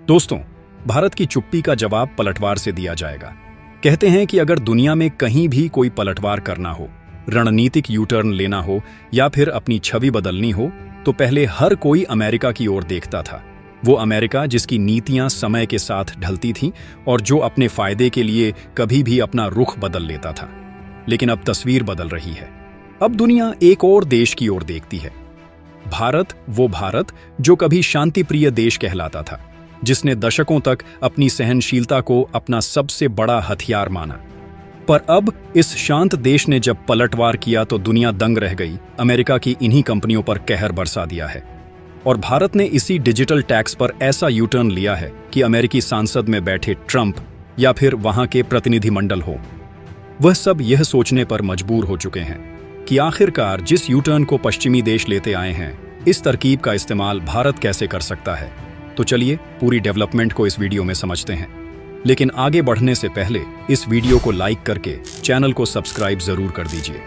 दोस्तों, भारत की चुप्पी का जवाब पलटवार से दिया जाएगा। कहते हैं कि अगर दुनिया में कहीं भी कोई पलटवार करना हो, रणनीतिक यू टर्न लेना हो या फिर अपनी छवि बदलनी हो, तो पहले हर कोई अमेरिका की ओर देखता था। वो अमेरिका जिसकी नीतियां समय के साथ ढलती थीं और जो अपने फायदे के लिए कभी भी अपना रुख बदल लेता था। लेकिन अब तस्वीर बदल रही है। अब दुनिया एक और देश की ओर देखती है। भारत, वो भारत जो कभी शांतिप्रिय देश कहलाता था, जिसने दशकों तक अपनी सहनशीलता को अपना सबसे बड़ा हथियार माना। पर अब इस शांत देश ने जब पलटवार किया तो दुनिया दंग रह गई। अमेरिका की इन्हीं कंपनियों पर कहर बरसा दिया है और भारत ने इसी डिजिटल टैक्स पर ऐसा यू टर्न लिया है कि अमेरिकी सांसद में बैठे ट्रंप या फिर वहां के प्रतिनिधिमंडल हो, वह सब यह सोचने पर मजबूर हो चुके हैं कि आखिरकार जिस यू टर्न को पश्चिमी देश लेते आए हैं, इस तरकीब का इस्तेमाल भारत कैसे कर सकता है। तो चलिए पूरी डेवलपमेंट को इस वीडियो में समझते हैं। लेकिन आगे बढ़ने से पहले इस वीडियो को लाइक करके चैनल को सब्सक्राइब जरूर कर दीजिए।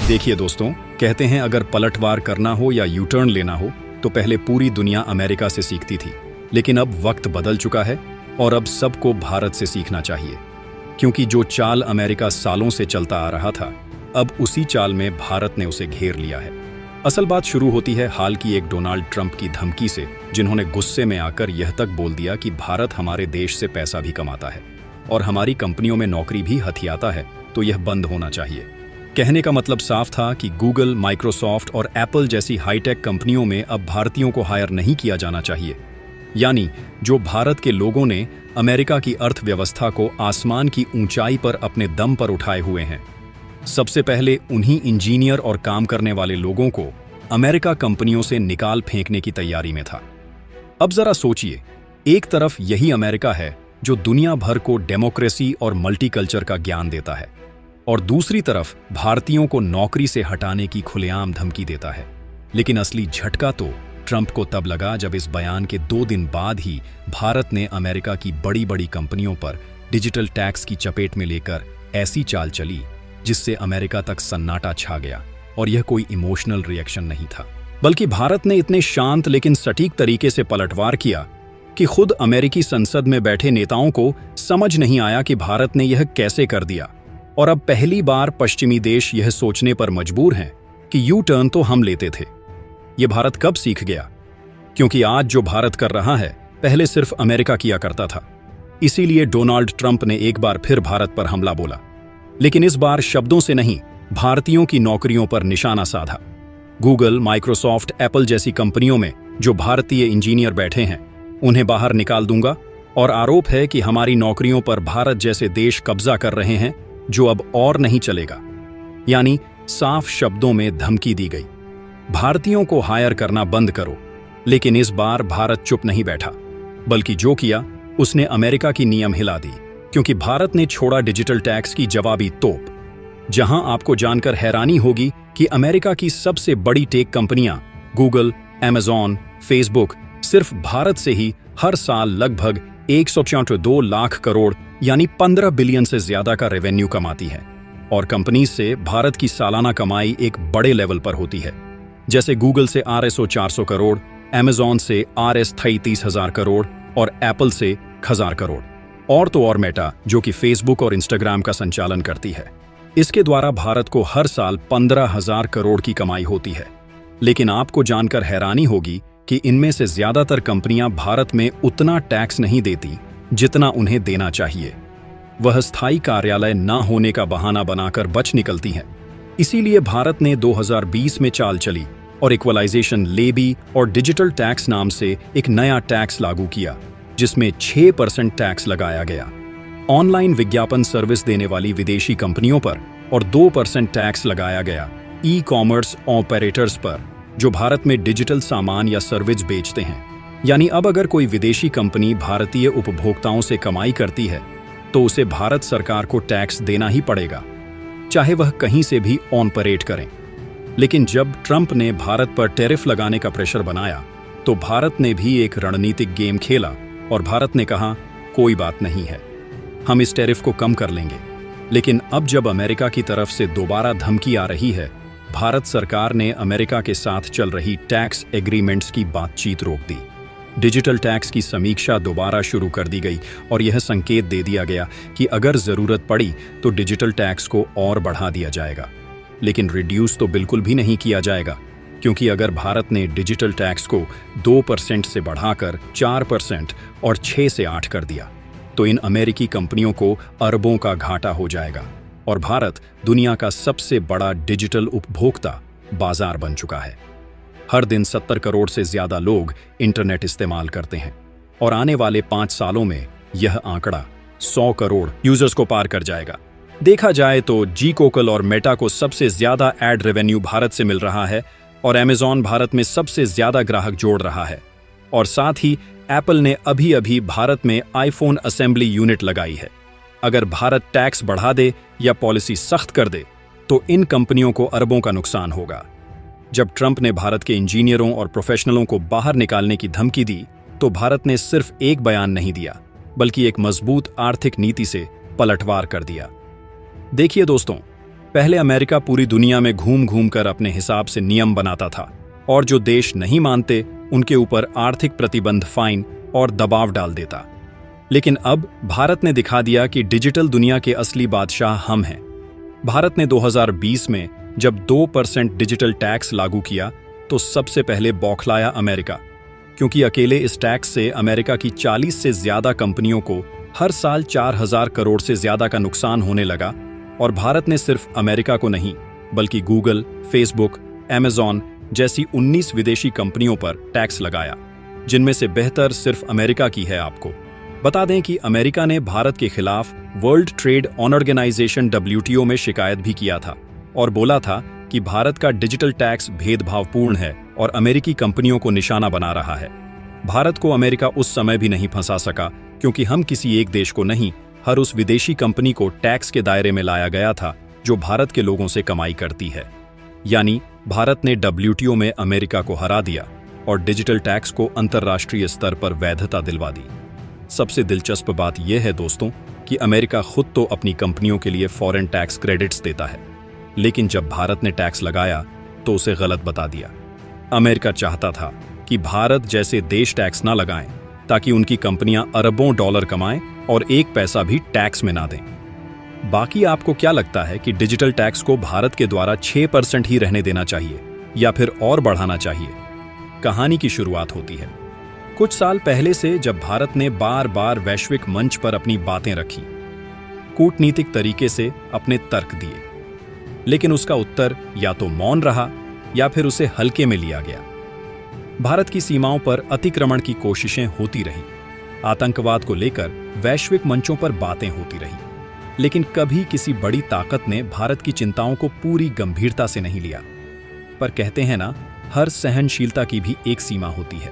देखिए दोस्तों, कहते हैं अगर पलटवार करना हो या यू टर्न लेना हो तो पहले पूरी दुनिया अमेरिका से सीखती थी, लेकिन अब वक्त बदल चुका है और अब सबको भारत से सीखना चाहिए। क्योंकि जो चाल अमेरिका सालों से चलता आ रहा था, अब उसी चाल में भारत ने उसे घेर लिया है। असल बात शुरू होती है हाल की एक डोनाल्ड ट्रंप की धमकी से, जिन्होंने गुस्से में आकर यह तक बोल दिया कि भारत हमारे देश से पैसा भी कमाता है और हमारी कंपनियों में नौकरी भी हथियाता है, तो यह बंद होना चाहिए। कहने का मतलब साफ था कि गूगल, माइक्रोसॉफ्ट और एप्पल जैसी हाईटेक कंपनियों में अब भारतीयों को हायर नहीं किया जाना चाहिए। यानी जो भारत के लोगों ने अमेरिका की अर्थव्यवस्था को आसमान की ऊंचाई पर अपने दम पर उठाए हुए हैं, सबसे पहले उन्हीं इंजीनियर और काम करने वाले लोगों को अमेरिका कंपनियों से निकाल फेंकने की तैयारी में था। अब जरा सोचिए, एक तरफ यही अमेरिका है जो दुनिया भर को डेमोक्रेसी और मल्टीकल्चर का ज्ञान देता है और दूसरी तरफ भारतीयों को नौकरी से हटाने की खुलेआम धमकी देता है। लेकिन असली झटका तो ट्रंप को तब लगा जब इस बयान के 2 दिन बाद ही भारत ने अमेरिका की बड़ी बड़ी कंपनियों पर डिजिटल टैक्स की चपेट में लेकर ऐसी चाल चली जिससे अमेरिका तक सन्नाटा छा गया। और यह कोई इमोशनल रिएक्शन नहीं था, बल्कि भारत ने इतने शांत लेकिन सटीक तरीके से पलटवार किया कि खुद अमेरिकी संसद में बैठे नेताओं को समझ नहीं आया कि भारत ने यह कैसे कर दिया। और अब पहली बार पश्चिमी देश यह सोचने पर मजबूर हैं कि यू टर्न तो हम लेते थे। यह भारत कब सीख गया? क्योंकि आज जो भारत कर रहा है, पहले सिर्फ अमेरिका किया करता था। इसीलिए डोनाल्ड ट्रंप ने एक बार फिर भारत पर हमला बोला, लेकिन इस बार शब्दों से नहीं, भारतीयों की नौकरियों पर निशाना साधा। गूगल, माइक्रोसॉफ्ट, एप्पल जैसी कंपनियों में जो भारतीय इंजीनियर बैठे हैं, उन्हें बाहर निकाल दूंगा और आरोप है कि हमारी नौकरियों पर भारत जैसे देश कब्जा कर रहे हैं, जो अब और नहीं चलेगा। यानी साफ शब्दों में धमकी दी गई, भारतीयों को हायर करना बंद करो। लेकिन इस बार भारत चुप नहीं बैठा, बल्कि जो किया उसने अमेरिका की नीयम हिला दी। क्योंकि भारत ने छोड़ा डिजिटल टैक्स की जवाबी तोप। जहां आपको जानकर हैरानी होगी कि अमेरिका की सबसे बड़ी टेक कंपनियां गूगल, अमेज़न, फेसबुक सिर्फ भारत से ही हर साल लगभग 162 लाख करोड़ यानी 15 बिलियन से ज्यादा का रेवेन्यू कमाती है। और कंपनी से भारत की सालाना कमाई एक बड़े लेवल पर होती है, जैसे गूगल से RSO 400 करोड़, अमेज़न से RS 33,000 करोड़ और एप्पल से 1,000 करोड़। और तो और मेटा, जो कि फेसबुक और इंस्टाग्राम का संचालन करती है, इसके द्वारा भारत को हर साल 15,000 करोड़ की कमाई होती है। लेकिन आपको जानकर हैरानी होगी कि इनमें से ज्यादातर कंपनियां भारत में उतना टैक्स नहीं देती जितना उन्हें देना चाहिए। वह स्थायी कार्यालय न होने का बहाना बनाकर बच निकलती हैं। इसीलिए भारत ने 2020 में चाल चली और इक्वलाइजेशन लेवी और डिजिटल टैक्स नाम से एक नया टैक्स लागू किया, जिसमें 6% टैक्स लगाया गया। ऑनलाइन विज्ञापन सर्विस देने वाली विदेशी कंपनियों पर और 2% टैक्स लगाया गया ई कॉमर्स ऑपरेटर्स पर, जो भारत में डिजिटल सामान या सर्विस बेचते हैं। यानी अब अगर कोई विदेशी कंपनी भारतीय उपभोक्ताओं से कमाई करती है तो उसे भारत सरकार को टैक्स देना ही पड़ेगा, चाहे वह कहीं से भी ऑपरेट करें। लेकिन जब ट्रंप ने भारत पर टैरिफ लगाने का प्रेशर बनाया तो भारत ने भी एक रणनीतिक गेम खेला और भारत ने कहा, कोई बात नहीं है, हम इस टैरिफ को कम कर लेंगे। लेकिन अब जब अमेरिका की तरफ से दोबारा धमकी आ रही है, भारत सरकार ने अमेरिका के साथ चल रही टैक्स एग्रीमेंट्स की बातचीत रोक दी। डिजिटल टैक्स की समीक्षा दोबारा शुरू कर दी गई और यह संकेत दे दिया गया कि अगर जरूरत पड़ी तो डिजिटल टैक्स को और बढ़ा दिया जाएगा। लेकिन रिड्यूस तो बिल्कुल भी नहीं किया जाएगा, क्योंकि अगर भारत ने डिजिटल टैक्स को 2% से बढ़ाकर 4% और 6 से 8 कर दिया तो इन अमेरिकी कंपनियों को अरबों का घाटा हो जाएगा और भारत दुनिया का सबसे बड़ा डिजिटल उपभोक्ता बाजार बन चुका है। हर दिन 70 करोड़ से ज्यादा लोग इंटरनेट इस्तेमाल करते हैं और आने वाले 5 सालों में यह आंकड़ा 100 करोड़ यूजर्स को पार कर जाएगा। देखा जाए तो जीकोकल और मेटा को सबसे ज्यादा एड रेवेन्यू भारत से मिल रहा है और अमेजॉन भारत में सबसे ज्यादा ग्राहक जोड़ रहा है। और साथ ही एप्पल ने अभी अभी भारत में आईफोन असेंबली यूनिट लगाई है। अगर भारत टैक्स बढ़ा दे या पॉलिसी सख्त कर दे तो इन कंपनियों को अरबों का नुकसान होगा। जब ट्रंप ने भारत के इंजीनियरों और प्रोफेशनलों को बाहर निकालने की धमकी दी तो भारत ने सिर्फ एक बयान नहीं दिया, बल्कि एक मजबूत आर्थिक नीति से पलटवार कर दिया। देखिए दोस्तों, पहले अमेरिका पूरी दुनिया में घूम घूम कर अपने हिसाब से नियम बनाता था और जो देश नहीं मानते उनके ऊपर आर्थिक प्रतिबंध, फाइन और दबाव डाल देता। लेकिन अब भारत ने दिखा दिया कि डिजिटल दुनिया के असली बादशाह हम हैं। भारत ने 2020 में जब 2% डिजिटल टैक्स लागू किया तो सबसे पहले बौखलाया अमेरिका, क्योंकि अकेले इस टैक्स से अमेरिका की 40 से ज्यादा कंपनियों को हर साल 4000 करोड़ से ज्यादा का नुकसान होने लगा। और भारत ने सिर्फ अमेरिका को नहीं, बल्कि गूगल, फेसबुक, अमेजॉन जैसी 19 विदेशी कंपनियों पर टैक्स लगाया, जिनमें से बेहतर सिर्फ अमेरिका की है। आपको बता दें कि अमेरिका ने भारत के खिलाफ वर्ल्ड ट्रेड ऑर्गेनाइजेशन WTO में शिकायत भी किया था और बोला था कि भारत का डिजिटल टैक्स भेदभावपूर्ण है और अमेरिकी कंपनियों को निशाना बना रहा है। भारत को अमेरिका उस समय भी नहीं फंसा सका, क्योंकि हम किसी एक देश को नहीं, हर उस विदेशी कंपनी को टैक्स के दायरे में लाया गया था जो भारत के लोगों से कमाई करती है। यानी भारत ने WTO में अमेरिका को हरा दिया और डिजिटल टैक्स को अंतर्राष्ट्रीय स्तर पर वैधता दिलवा दी। सबसे दिलचस्प बात यह है दोस्तों कि अमेरिका खुद तो अपनी कंपनियों के लिए फॉरेन टैक्स क्रेडिट्स देता है, लेकिन जब भारत ने टैक्स लगाया तो उसे गलत बता दिया। अमेरिका चाहता था कि भारत जैसे देश टैक्स ना लगाएं ताकि उनकी कंपनियां अरबों डॉलर कमाएं और एक पैसा भी टैक्स में ना दें। बाकी आपको क्या लगता है कि डिजिटल टैक्स को भारत के द्वारा 6% ही रहने देना चाहिए या फिर और बढ़ाना चाहिए? कहानी की शुरुआत होती है कुछ साल पहले से, जब भारत ने बार बार वैश्विक मंच पर अपनी बातें रखी, कूटनीतिक तरीके से अपने तर्क दिए, लेकिन उसका उत्तर या तो मौन रहा या फिर उसे हल्के में लिया गया। भारत की सीमाओं पर अतिक्रमण की कोशिशें होती रहीं, आतंकवाद को लेकर वैश्विक मंचों पर बातें होती रहीं, लेकिन कभी किसी बड़ी ताकत ने भारत की चिंताओं को पूरी गंभीरता से नहीं लिया। पर कहते हैं ना, हर सहनशीलता की भी एक सीमा होती है,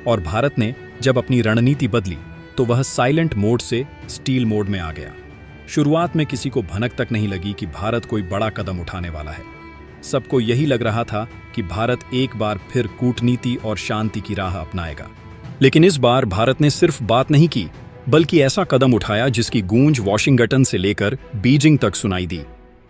और भारत ने जब अपनी रणनीति बदली तो वह साइलेंट मोड से स्टील मोड में आ गया। शुरुआत में किसी को भनक तक नहीं लगी कि भारत कोई बड़ा कदम उठाने वाला है। सबको यही लग रहा था कि भारत एक बार फिर कूटनीति और शांति की राह अपनाएगा। लेकिन इस बार भारत ने सिर्फ बात नहीं की, बल्कि ऐसा कदम उठाया जिसकी गूंज वॉशिंगटन से लेकर बीजिंग तक सुनाई दी।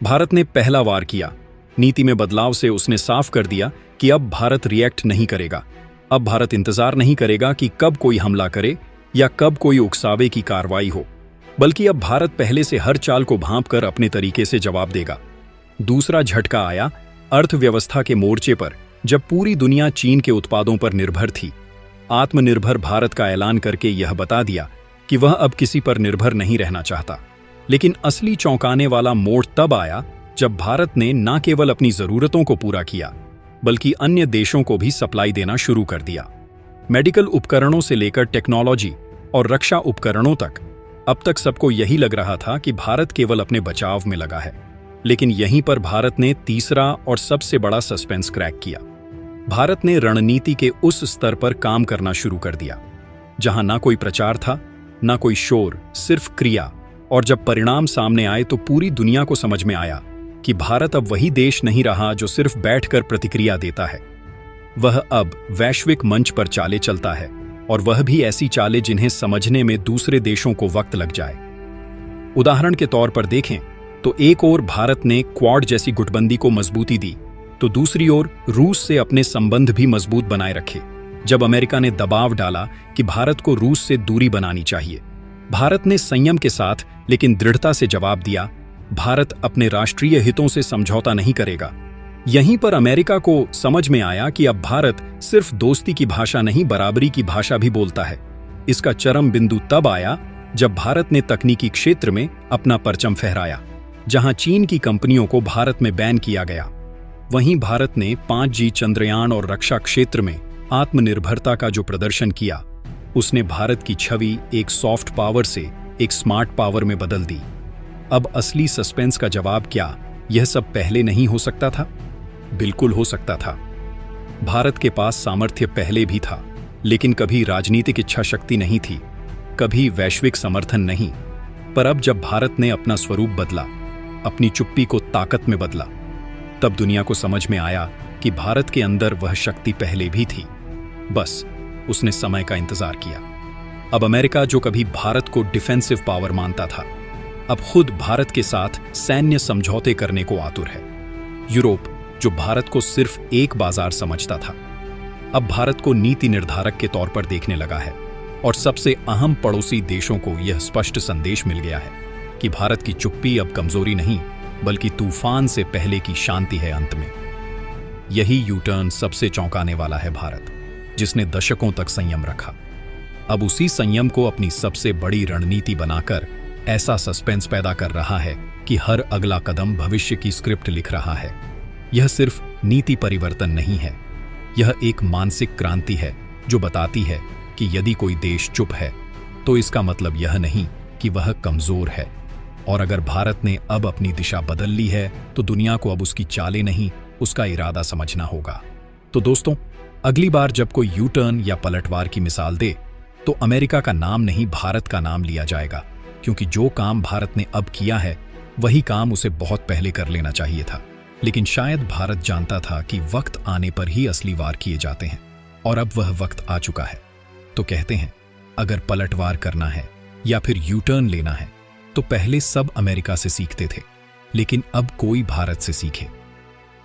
भारत ने पहला वार किया। नीति में बदलाव से उसने साफ कर दिया कि अब भारत रिएक्ट नहीं करेगा। अब भारत इंतजार नहीं करेगा कि कब कोई हमला करे या कब कोई उकसावे की कार्रवाई हो, बल्कि अब भारत पहले से हर चाल को भांप कर अपने तरीके से जवाब देगा। दूसरा झटका आया अर्थव्यवस्था के मोर्चे पर, जब पूरी दुनिया चीन के उत्पादों पर निर्भर थी। आत्मनिर्भर भारत का ऐलान करके यह बता दिया कि वह अब किसी पर निर्भर नहीं रहना चाहता। लेकिन असली चौंकाने वाला मोड़ तब आया जब भारत ने न केवल अपनी जरूरतों को पूरा किया, बल्कि अन्य देशों को भी सप्लाई देना शुरू कर दिया। मेडिकल उपकरणों से लेकर टेक्नोलॉजी और रक्षा उपकरणों तक। अब तक सबको यही लग रहा था कि भारत केवल अपने बचाव में लगा है, लेकिन यहीं पर भारत ने तीसरा और सबसे बड़ा सस्पेंस क्रैक किया। भारत ने रणनीति के उस स्तर पर काम करना शुरू कर दिया जहां ना कोई प्रचार था, ना कोई शोर, सिर्फ क्रिया। और जब परिणाम सामने आए तो पूरी दुनिया को समझ में आया कि भारत अब वही देश नहीं रहा जो सिर्फ बैठकर प्रतिक्रिया देता है। वह अब वैश्विक मंच पर चालें चलता है, और वह भी ऐसी चालें जिन्हें समझने में दूसरे देशों को वक्त लग जाए। उदाहरण के तौर पर देखें तो एक ओर भारत ने क्वाड जैसी गुटबंदी को मजबूती दी, तो दूसरी ओर रूस से अपने संबंध भी मजबूत बनाए रखे। जब अमेरिका ने दबाव डाला कि भारत को रूस से दूरी बनानी चाहिए। भारत ने संयम के साथ लेकिन दृढ़ता से जवाब दिया, भारत अपने राष्ट्रीय हितों से समझौता नहीं करेगा। यहीं पर अमेरिका को समझ में आया कि अब भारत सिर्फ दोस्ती की भाषा नहीं, बराबरी की भाषा भी बोलता है। इसका चरम बिंदु तब आया जब भारत ने तकनीकी क्षेत्र में अपना परचम फहराया। जहां चीन की कंपनियों को भारत में बैन किया गया, वहीं भारत ने 5G, चंद्रयान और रक्षा क्षेत्र में आत्मनिर्भरता का जो प्रदर्शन किया, उसने भारत की छवि एक सॉफ्ट पावर से एक स्मार्ट पावर में बदल दी। अब असली सस्पेंस का जवाब क्या यह सब पहले नहीं हो सकता था? बिल्कुल हो सकता था। भारत के पास सामर्थ्य पहले भी था, लेकिन कभी राजनीतिक इच्छा शक्ति नहीं थी, कभी वैश्विक समर्थन नहीं। पर अब जब भारत ने अपना स्वरूप बदला, अपनी चुप्पी को ताकत में बदला, तब दुनिया को समझ में आया कि भारत के अंदर वह शक्ति पहले भी थी, बस उसने समय का इंतजार किया। अब अमेरिका, जो कभी भारत को डिफेंसिव पावर मानता था, अब खुद भारत के साथ सैन्य समझौते करने को आतुर है। यूरोप, जो भारत को सिर्फ एक बाजार समझता था, अब भारत को नीति निर्धारक के तौर पर देखने लगा है। और सबसे अहम पड़ोसी देशों को यह स्पष्ट संदेश मिल गया है कि भारत की चुप्पी अब कमजोरी नहीं, बल्कि तूफान से पहले की शांति है अंत में। यही यू टर्न सबसे चौंकाने वाला है। भारत, जिसने दशकों तक संयम रखा, अब उसी संयम को अपनी सबसे बड़ी रणनीति बनाकर ऐसा सस्पेंस पैदा कर रहा है कि हर अगला कदम भविष्य की स्क्रिप्ट लिख रहा है। यह सिर्फ नीति परिवर्तन नहीं है, यह एक मानसिक क्रांति है जो बताती है कि यदि कोई देश चुप है तो इसका मतलब यह नहीं कि वह कमजोर है। और अगर भारत ने अब अपनी दिशा बदल ली है तो दुनिया को अब उसकी चालें नहीं, उसका इरादा समझना होगा। तो दोस्तों, अगली बार जब कोई यू टर्न या पलटवार की मिसाल दे तो अमेरिका का नाम नहीं, भारत का नाम लिया जाएगा, क्योंकि जो काम भारत ने अब किया है वही काम उसे बहुत पहले कर लेना चाहिए था। लेकिन शायद भारत जानता था कि वक्त आने पर ही असली वार किए जाते हैं, और अब वह वक्त आ चुका है। तो कहते हैं, अगर पलटवार करना है या फिर यू टर्न लेना है तो पहले सब अमेरिका से सीखते थे, लेकिन अब कोई भारत से सीखे।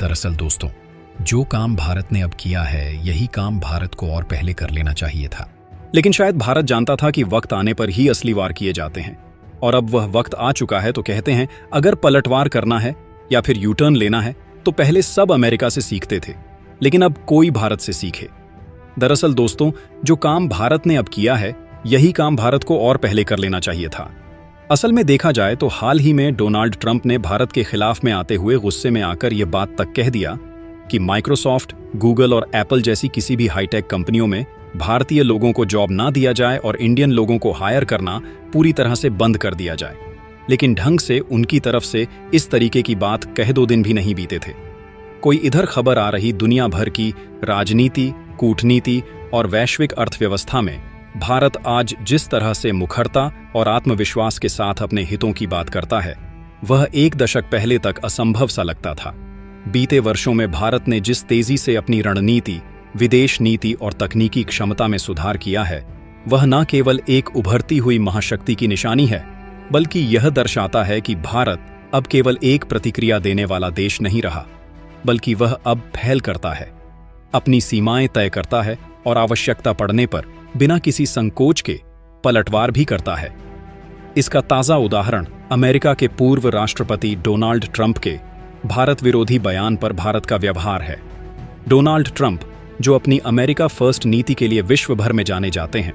दरअसल दोस्तों, जो काम भारत ने अब किया है यही काम भारत को और पहले कर लेना चाहिए था। लेकिन शायद भारत जानता था कि वक्त आने पर ही असली वार किए जाते हैं, और अब वह वक्त आ चुका है। तो कहते हैं, अगर पलटवार करना है या फिर यू टर्न लेना है तो पहले सब अमेरिका से सीखते थे, लेकिन अब कोई भारत से सीखे। दरअसल दोस्तों, जो काम भारत ने अब किया है यही काम भारत को और पहले कर लेना चाहिए था। असल में देखा जाए तो हाल ही में डोनाल्ड ट्रंप ने भारत के खिलाफ में आते हुए गुस्से में आकर यह बात तक कह दिया कि माइक्रोसॉफ्ट, गूगल और एप्पल जैसी किसी भी हाईटेक कंपनियों में भारतीय लोगों को जॉब ना दिया जाए और इंडियन लोगों को हायर करना पूरी तरह से बंद कर दिया जाए। लेकिन ढंग से उनकी तरफ से इस तरीके की बात कह 2 दिन भी नहीं बीते थे। कोई इधर खबर आ रही दुनिया भर की राजनीति, कूटनीति और वैश्विक अर्थव्यवस्था में भारत आज जिस तरह से मुखरता और आत्मविश्वास के साथ अपने हितों की बात करता है, वह 1 दशक पहले तक असंभव सा लगता था। बीते वर्षों में भारत ने जिस तेजी से अपनी रणनीति, विदेश नीति और तकनीकी क्षमता में सुधार किया है, वह न केवल एक उभरती हुई महाशक्ति की निशानी है, बल्कि यह दर्शाता है कि भारत अब केवल एक प्रतिक्रिया देने वाला देश नहीं रहा, बल्कि वह अब पहल करता है, अपनी सीमाएं तय करता है और आवश्यकता पड़ने पर बिना किसी संकोच के पलटवार भी करता है। इसका ताज़ा उदाहरण अमेरिका के पूर्व राष्ट्रपति डोनाल्ड ट्रंप के भारत विरोधी बयान पर भारत का व्यवहार है। डोनाल्ड ट्रंप, जो अपनी अमेरिका फर्स्ट नीति के लिए विश्व भर में जाने जाते हैं,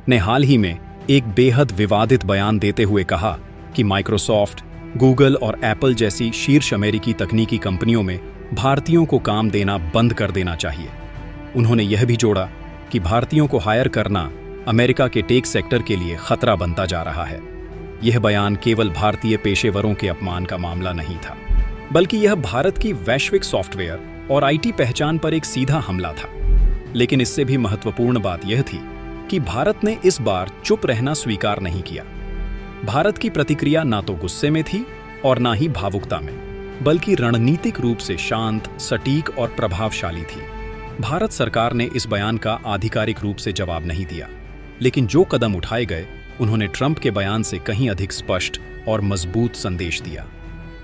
ने हाल ही में एक बेहद विवादित बयान देते हुए कहा कि माइक्रोसॉफ्ट, गूगल और एप्पल जैसी शीर्ष अमेरिकी तकनीकी कंपनियों में भारतीयों को काम देना बंद कर देना चाहिए। उन्होंने यह भी जोड़ा कि भारतीयों को हायर करना अमेरिका के टेक सेक्टर के लिए खतरा बनता जा रहा है। यह बयान केवल भारतीय पेशेवरों के अपमान का मामला नहीं था, बल्कि यह भारत की वैश्विक सॉफ्टवेयर और आईटी पहचान पर एक सीधा हमला था। लेकिन इससे भी महत्वपूर्ण बात यह थी कि भारत ने इस बार चुप रहना स्वीकार नहीं किया। भारत की प्रतिक्रिया ना तो गुस्से में थी और ना ही भावुकता में, बल्कि रणनीतिक रूप से शांत, सटीक और प्रभावशाली थी। भारत सरकार ने इस बयान का आधिकारिक रूप से जवाब नहीं दिया, लेकिन जो कदम उठाए गए उन्होंने ट्रंप के बयान से कहीं अधिक स्पष्ट और मजबूत संदेश दिया।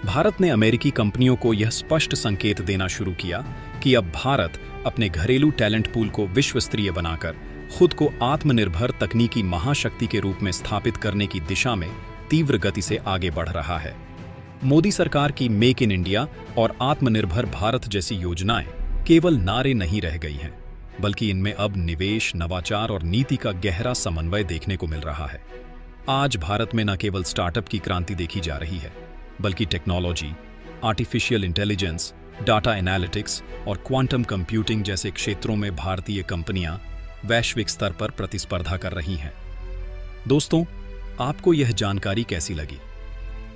भारत ने अमेरिकी कंपनियों को यह स्पष्ट संकेत देना शुरू किया कि अब भारत अपने घरेलू टैलेंट पूल को विश्व स्तरीय बनाकर खुद को आत्मनिर्भर तकनीकी महाशक्ति के रूप में स्थापित करने की दिशा में तीव्र गति से आगे बढ़ रहा है। मोदी सरकार की मेक इन इंडिया और आत्मनिर्भर भारत जैसी योजनाएं केवल नारे नहीं रह गई हैं, बल्कि इनमें अब निवेश, नवाचार और नीति का गहरा समन्वय देखने को मिल रहा है। आज भारत में न केवल स्टार्टअप की क्रांति देखी जा रही है, बल्कि technology, artificial intelligence, data analytics और क्वांटम कंप्यूटिंग जैसे क्षेत्रों में भारतीय कंपनियां वैश्विक स्तर पर प्रतिस्पर्धा कर रही हैं। दोस्तों, आपको यह जानकारी कैसी लगी?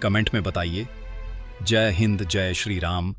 कमेंट में बताइए। जय हिंद, जय श्री राम।